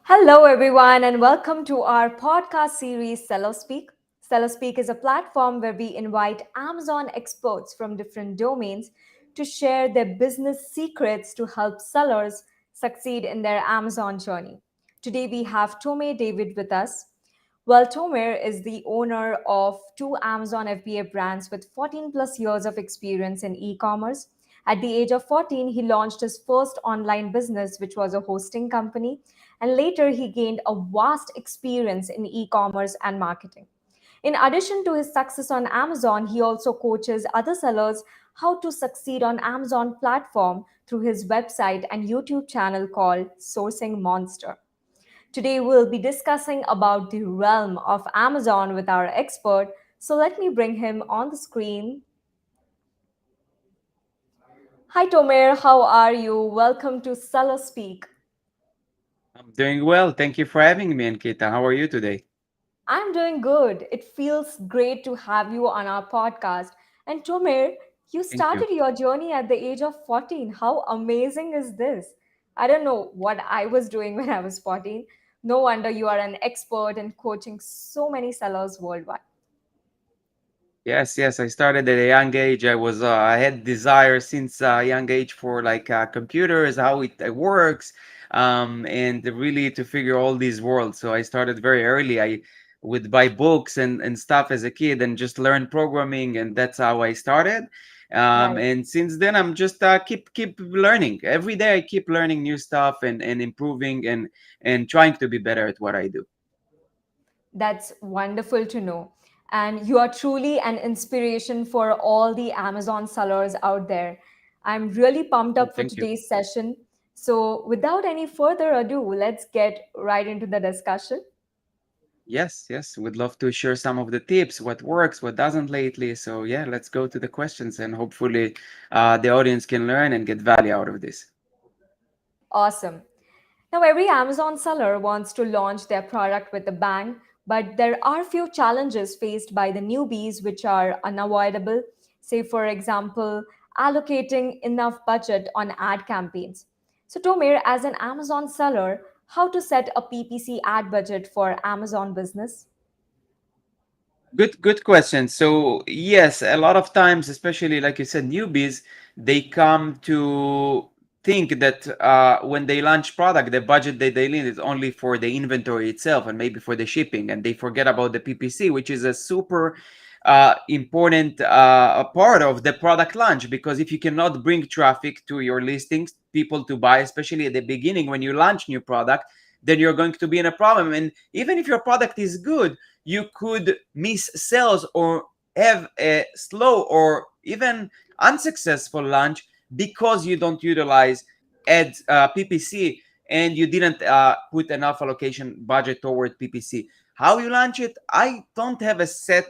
Hello, everyone, and welcome to our podcast series, Sellerspeak. Sellerspeak is a platform where we invite Amazon experts from different domains to share their business secrets to help sellers succeed in their Amazon journey. Today, we have Tome David with us. Well, Tomer is the owner of two Amazon FBA brands with 14 plus years of experience in e commerce. At the age of 14, he launched his first online business, which was a hosting company, and later he gained a vast experience in e commerce and marketing. In addition to his success on Amazon, he also coaches other sellers how to succeed on Amazon platform through his website and YouTube channel called Sourcing Monster. Today we'll be discussing about the realm of Amazon with our expert. So let me bring him on the screen. Hi Tomer, how are you? Welcome to Seller Speak. I'm doing well. Thank you for having me, Ankita. How are you today? I'm doing good. It feels great to have you on our podcast. And Tomer, you Thank you. started your journey at the age of 14. How amazing is this? I don't know what I was doing when I was 14. No wonder you are an expert in coaching so many sellers worldwide. Yes, yes. I started at a young age. I had desire since a young age for computers, how it works, and really to figure all these worlds. So I started very early. I would buy books and stuff as a kid and just learn programming, and that's how I started. Right. And since then, I'm just keep learning. Every day, I keep learning new stuff and improving and trying to be better at what I do. That's wonderful to know. And you are truly an inspiration for all the Amazon sellers out there. I'm really pumped Oh, up for thank you. today's session. So, without any further ado, let's get right into the discussion. Yes, yes, would love to share some of the tips, what works, what doesn't lately. So yeah, let's go to the questions and hopefully the audience can learn and get value out of this. Awesome. Now, every Amazon seller wants to launch their product with a bang, but there are few challenges faced by the newbies which are unavoidable. Say, for example, allocating enough budget on ad campaigns. So, Tomir, as an Amazon seller, how to set a PPC ad budget for Amazon business? Good question. So yes, a lot of times, especially like you said, newbies, they come to think that when they launch product, the budget that they need is only for the inventory itself and maybe for the shipping, and they forget about the PPC, which is a super important part of the product launch. Because if you cannot bring traffic to your listings, people to buy, especially at the beginning when you launch new product, then you're going to be in a problem. And even if your product is good, you could miss sales or have a slow or even unsuccessful launch because you don't utilize ads PPC and you didn't put enough allocation budget toward PPC. How you launch it? I don't have a set,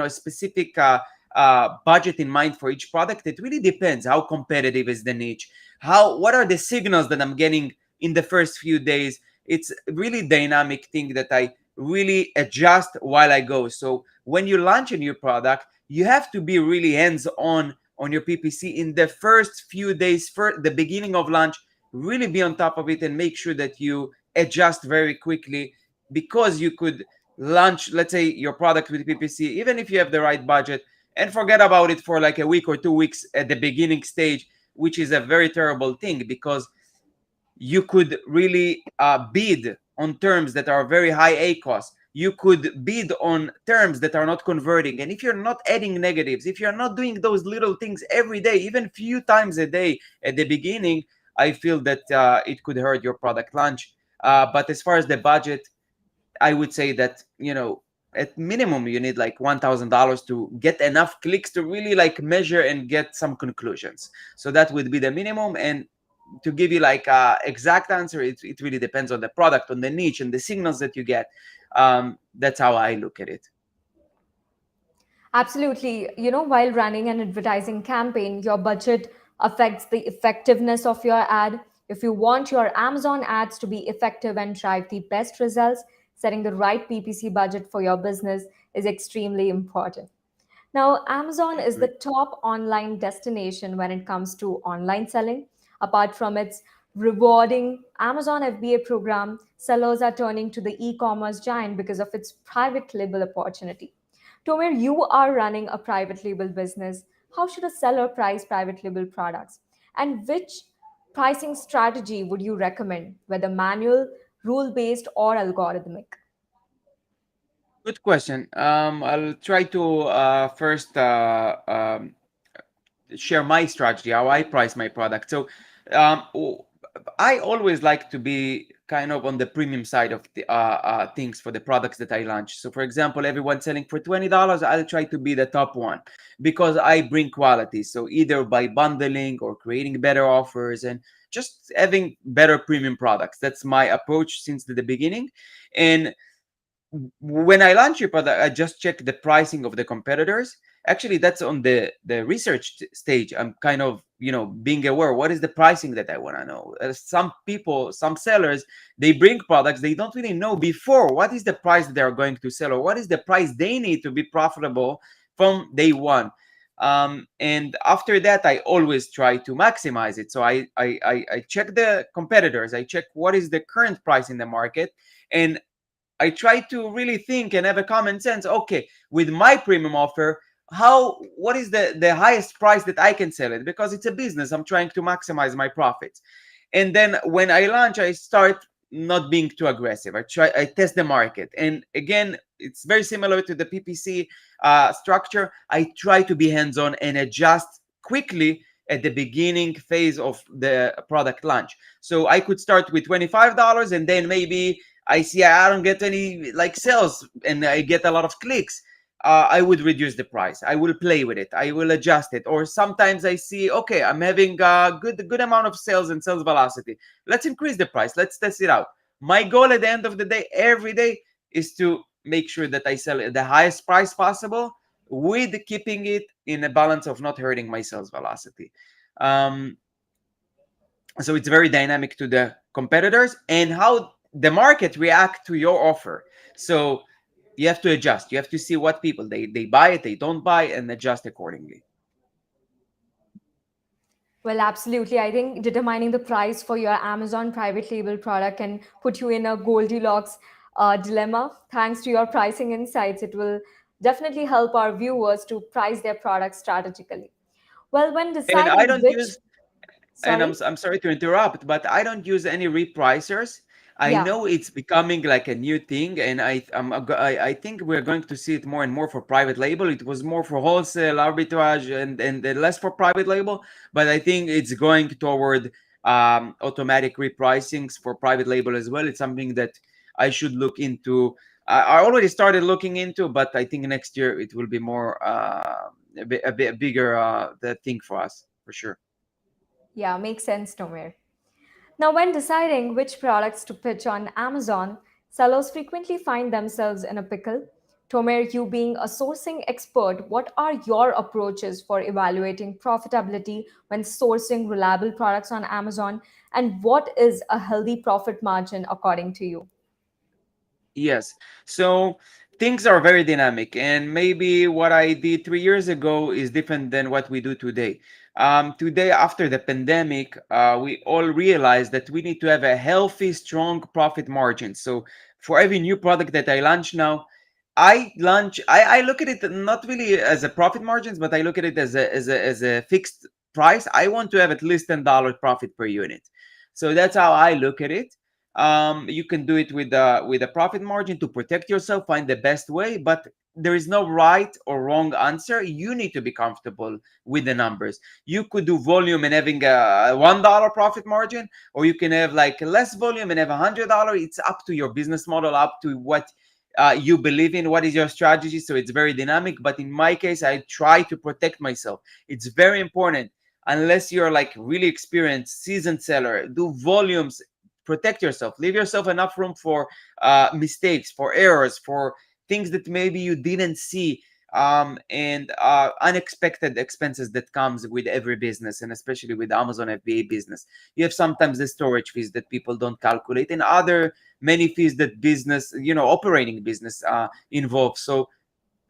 specific budget in mind for each product. It really depends. How competitive is the niche? What are the signals that I'm getting in the first few days? It's really dynamic thing that I really adjust while I go. So when you launch a new product, you have to be really hands on your PPC in the first few days, for the beginning of launch. Really be on top of it and make sure that you adjust very quickly, because you could launch, let's say, your product with PPC, even if you have the right budget, and forget about it for like a week or 2 weeks at the beginning stage, which is a very terrible thing, because you could really bid on terms that are very high A cost. You could bid on terms that are not converting. And if you're not adding negatives, if you're not doing those little things every day, even few times a day at the beginning, I feel that it could hurt your product launch. But as far as the budget, I would say that, at minimum, you need like $1,000 to get enough clicks to really like measure and get some conclusions. So that would be the minimum. And to give you like a exact answer, it really depends on the product, on the niche, and the signals that you get. That's how I look at it. Absolutely. While running an advertising campaign, your budget affects the effectiveness of your ad. If you want your Amazon ads to be effective and drive the best results, setting the right PPC budget for your business is extremely important. Now, Amazon I is the agree. top online destination when it comes to online selling. Apart from its rewarding Amazon FBA program, sellers are turning to the e-commerce giant because of its private label opportunity. Tomer, you are running a private label business. How should a seller price private label products? And which pricing strategy would you recommend, whether manual, rule based, or algorithmic? Good question. I'll try to first share my strategy, how I price my product. So um, I always like to be kind of on the premium side of the things for the products that I launch. So, for example, everyone selling for $20, I'll try to be the top one because I bring quality. So, either by bundling or creating better offers and just having better premium products. That's my approach since the beginning. And when I launch your product, I just check the pricing of the competitors. Actually, that's on the research stage. I'm kind of being aware what is the pricing that I want to know. Some people, some sellers, they bring products they don't really know before what is the price that they are going to sell or what is the price they need to be profitable from day one. And after that, I always try to maximize it. So I check the competitors. I check what is the current price in the market, and I try to really think and have a common sense. Okay, with my premium offer, what is the highest price that I can sell it? Because it's a business, I'm trying to maximize my profits. And then when I launch, I start not being too aggressive. I test the market, and again, it's very similar to the PPC structure. I try to be hands-on and adjust quickly at the beginning phase of the product launch. So I could start with $25, and then maybe I see I don't get any like sales and I get a lot of clicks. I would reduce the price. I will play with it. I will adjust it. Or sometimes I see, okay, I'm having a good amount of sales and sales velocity. Let's increase the price. Let's test it out. My goal at the end of the day, every day, is to make sure that I sell at the highest price possible with keeping it in a balance of not hurting my sales velocity. Um, so it's very dynamic to the competitors and how the market react to your offer. So you have to adjust. You have to see what people they buy it, they don't buy, and adjust accordingly. Well, absolutely. I think determining the price for your Amazon private label product can put you in a Goldilocks dilemma. Thanks to your pricing insights, it will definitely help our viewers to price their products strategically. Well, when And I deciding don't which, use and sorry, I'm sorry to interrupt, but I don't use any repricers. I yeah, know it's becoming like a new thing, and I think we're going to see it more and more for private label. It was more for wholesale arbitrage and less for private label, but I think it's going toward automatic repricings for private label as well. It's something that I should look into. I already started looking into, but I think next year it will be more a bit bigger the thing for us for sure. yeah, makes sense, Nomer. Now, when deciding which products to pitch on Amazon, sellers frequently find themselves in a pickle. Tomer, you being a sourcing expert, what are your approaches for evaluating profitability when sourcing reliable products on Amazon? And what is a healthy profit margin according to you? Yes. So things are very dynamic, and maybe what I did 3 years ago is different than what we do today. Today, after the pandemic, we all realized that we need to have a healthy, strong profit margin. So for every new product that I launch now, I look at it not really as a profit margins, but I look at it as a fixed price. I want to have at least $10 profit per unit. So that's how I look at it. You can do it with a profit margin to protect yourself, find the best way, but there is no right or wrong answer. You need to be comfortable with the numbers. You could do volume and having a $1 profit margin, or you can have like less volume and have $100. It's up to your business model, up to what you believe in, what is your strategy. So it's very dynamic, but in my case, I try to protect myself. It's very important. Unless you're like really experienced seasoned seller, do volumes, protect yourself, leave yourself enough room for mistakes, for errors, for things that maybe you didn't see, and unexpected expenses that comes with every business, and especially with Amazon FBA business. You have sometimes the storage fees that people don't calculate, and other many fees that business, operating business involves. So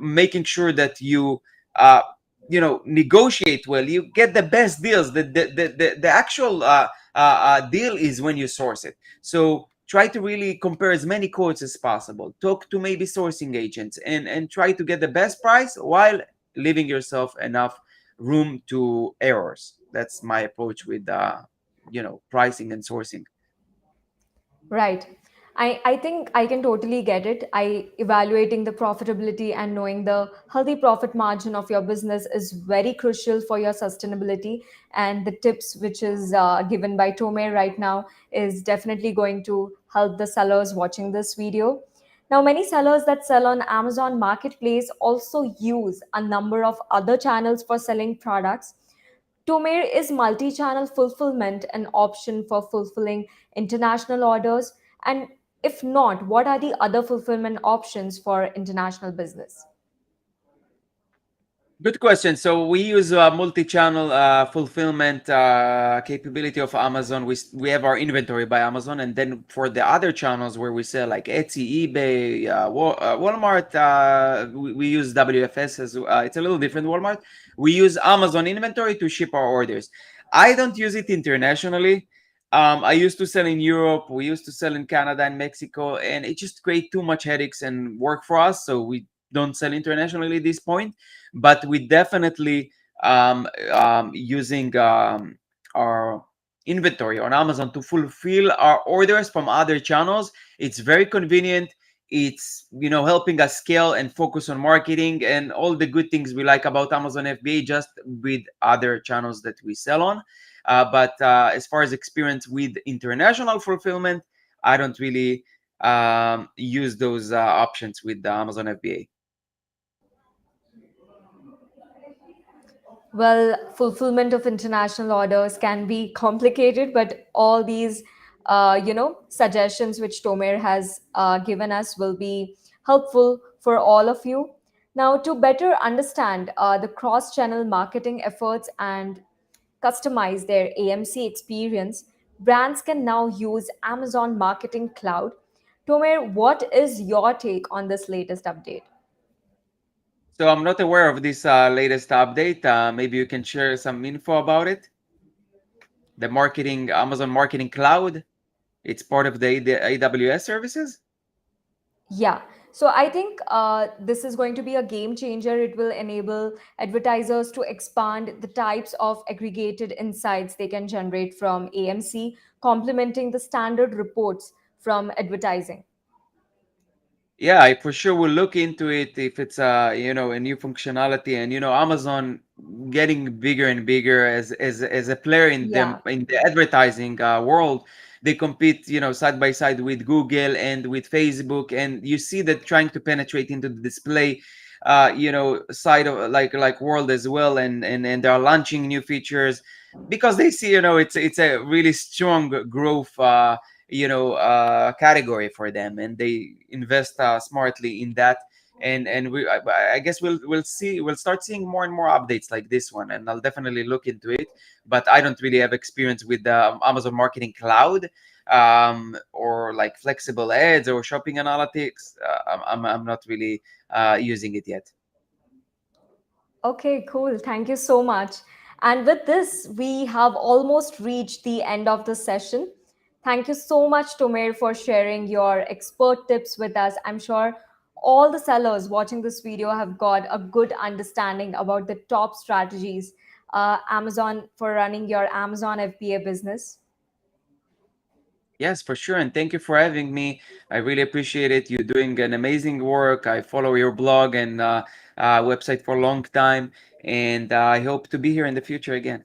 making sure that you negotiate well, you get the best deals, the actual deal is when you source it. So try to really compare as many quotes as possible. Talk to maybe sourcing agents, and try to get the best price while leaving yourself enough room to errors. That's my approach with pricing and sourcing. Right. I think I can totally get it. Evaluating the profitability and knowing the healthy profit margin of your business is very crucial for your sustainability. And the tips which is given by Tomer right now is definitely going to help the sellers watching this video. Now, many sellers that sell on Amazon Marketplace also use a number of other channels for selling products. Tomer is multi-channel fulfillment an option for fulfilling international orders? And if not, what are the other fulfillment options for international business? Good question. So we use multi-channel fulfillment capability of Amazon. We have our inventory by Amazon, and then for the other channels where we sell like Etsy, eBay, Walmart, we use WFS as it's a little different. Walmart, we use Amazon inventory to ship our orders. I don't use it internationally. I used to sell in Europe. We used to sell in Canada and Mexico, and it just create too much headaches and work for us. So we don't sell internationally at this point, but we definitely using our inventory on Amazon to fulfill our orders from other channels. It's very convenient. It's helping us scale and focus on marketing and all the good things we like about Amazon FBA, just with other channels that we sell on. But as far as experience with international fulfillment, I don't really use those options with the Amazon FBA. Well, fulfillment of international orders can be complicated, but all these, suggestions which Tomer has given us will be helpful for all of you. Now, to better understand the cross-channel marketing efforts and customize their AMC experience, brands can now use Amazon Marketing Cloud. Tomer, what is your take on this latest update? So I'm not aware of this latest update. Maybe you can share some info about it. The marketing, Amazon Marketing Cloud, it's part of the AWS services. Yeah. So I think this is going to be a game changer. It will enable advertisers to expand the types of aggregated insights they can generate from AMC, complementing the standard reports from advertising. Yeah, I for sure will look into it if it's a new functionality, and Amazon getting bigger and bigger as a player Yeah. in the advertising world. They compete side by side with Google and with Facebook, and you see that trying to penetrate into the display side of like world as well, and they are launching new features because they see it's a really strong growth category for them, and they invest smartly in that. And I guess we'll start seeing more and more updates like this one, and I'll definitely look into it. But I don't really have experience with the Amazon Marketing Cloud, or like flexible ads or shopping analytics. I'm not really using it yet. Okay, cool. Thank you so much. And with this, we have almost reached the end of the session. Thank you so much, Tomer, for sharing your expert tips with us. I'm sure all the sellers watching this video have got a good understanding about the top strategies Amazon for running your Amazon FBA business. Yes, for sure. And thank you for having me. I really appreciate it. You're doing an amazing work. I follow your blog and website for a long time. And I hope to be here in the future again.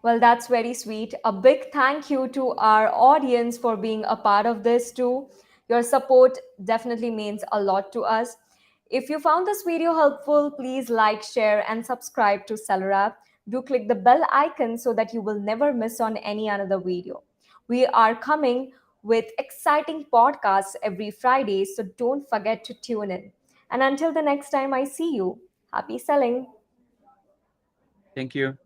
Well, that's very sweet. A big thank you to our audience for being a part of this too. Your support definitely means a lot to us. If you found this video helpful, please like, share, and subscribe to SellerApp. Do click the bell icon so that you will never miss on any another video. We are coming with exciting podcasts every Friday, so don't forget to tune in. And until the next time I see you, happy selling. Thank you.